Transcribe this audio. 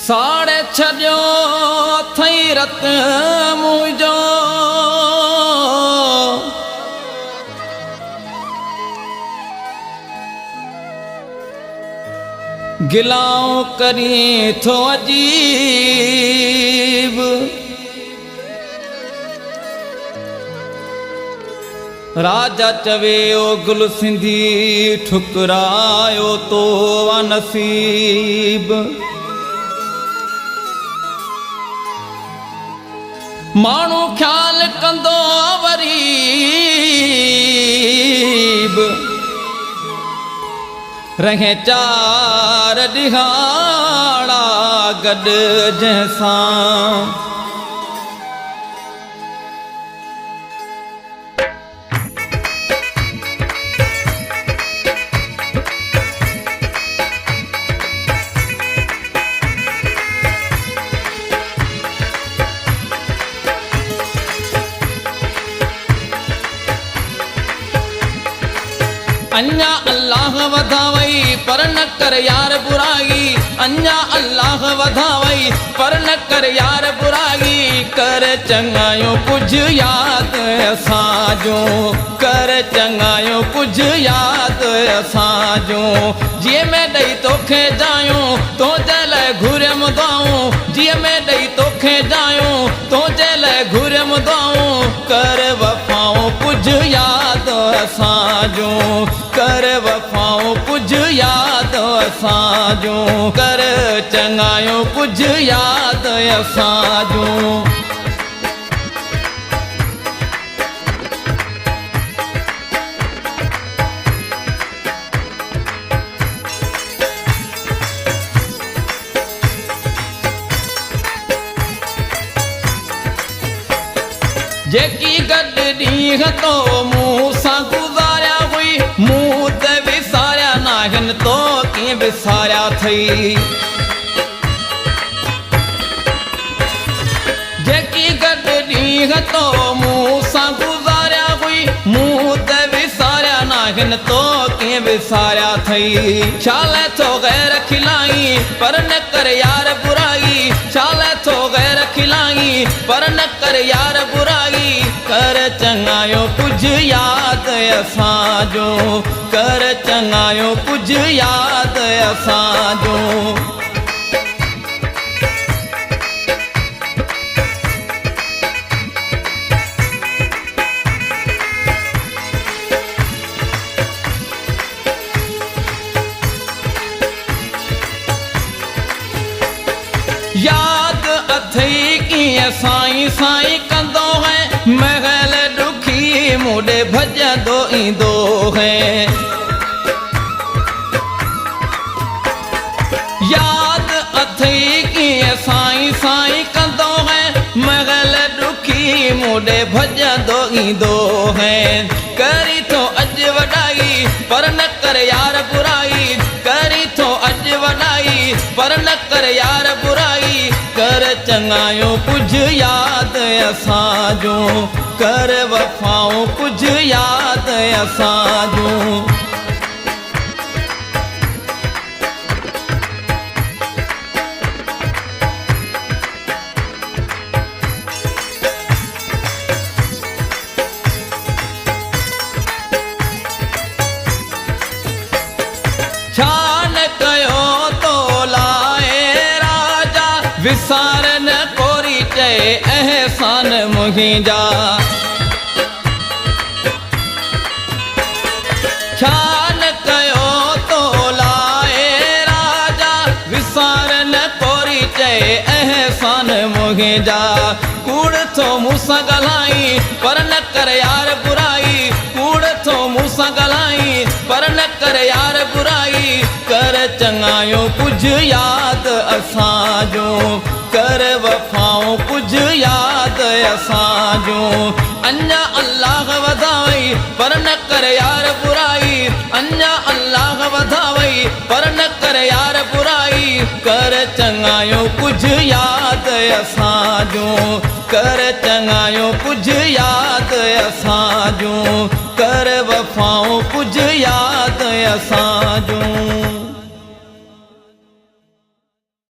साड़े छॾियो अथई रत मुंहिंजो गिलाऊं करी थो अजीब राजा चवे ओ गुल सिंधी ठुकरायो तो नसीब माण्हू ख्याल कंदो वरीब रहे चार ॾिहाड़ा गॾु जंहिंसां अन्या अल्लाह वधावई पर न कर यार बुराई अन्या अल्लाह वधावई पर न कर यार बुराई कर चङायो कुझु यादि असांजो कर चङायो कुझु यादि असांजो जीअं में ॾेई तोखे जायूं तुंहिंजे लाइ घुरियम दुआऊं जीअं में ॾेई तोखे जायूं तुंहिंजे लाइ घुरियम दुआऊं कर वफ़ाऊं कुझु यादि असांजो कर वफ़ाऊं कुझु यादि असांजो कर चङायो कुझु यादि असांजो जेकी गॾु ॾींहं तो मूं सां गुज़ारिया हुई मूं त विसारिया नाहिनि तो कीअं विसारिया अथई जेकी गॾु ॾींहं तो मूं सां गुज़ारिया हुई मूं त विसारिया नाहिनि तो कीअं विसारिया अथई छाले थो गैर खिलाई पर न कर यार बुराई छाले थो गैर खिलाई पर न कर यार बुराई कर चङायो कुझु यादि असांजो कर चङायो कुझु यादि असांजो यादि अथई कीअं साईं साईं कंदो है महल ॾुखी मूंॾे भॼंदो ईंदो है यादि अथई कीअं साईं साईं कंदो है महल ॾुखी मूंॾे भॼंदो ईंदो है करी थो अॼु वॾाई पर न कर यार बुराई करी थो अॼु वॾाई पर न कर यार बुराई कर चङायो कुझु यादि असांजो कर वफ़ाऊं कुझु यादि असांजो छा न कयो तो लाए राजा विसार न कोरी चए अहसान मुंहिंजा छा न कयो तो लाए राजा विसार न कोरी चए अहसान मुंहिंजा कूड़ थो मूं सां ॻाल्हाई पर न कर यार बुराई कूड़ थो मूं सां ॻाल्हाई पर न कर यार बुराई कर चङायो कुझु यादि असांजो कर वफ़ाऊं कुझु यादि असांजो अन्या अल्लाह वधावई पर न कर यार बुराई अन्या अल्लाह वधावई पर न कर यार बुराई कर चङायो कुझु यादि असांजो कर चङायो कुझु यादि असांजो कर वफ़ाऊं कुझु यादि असांजो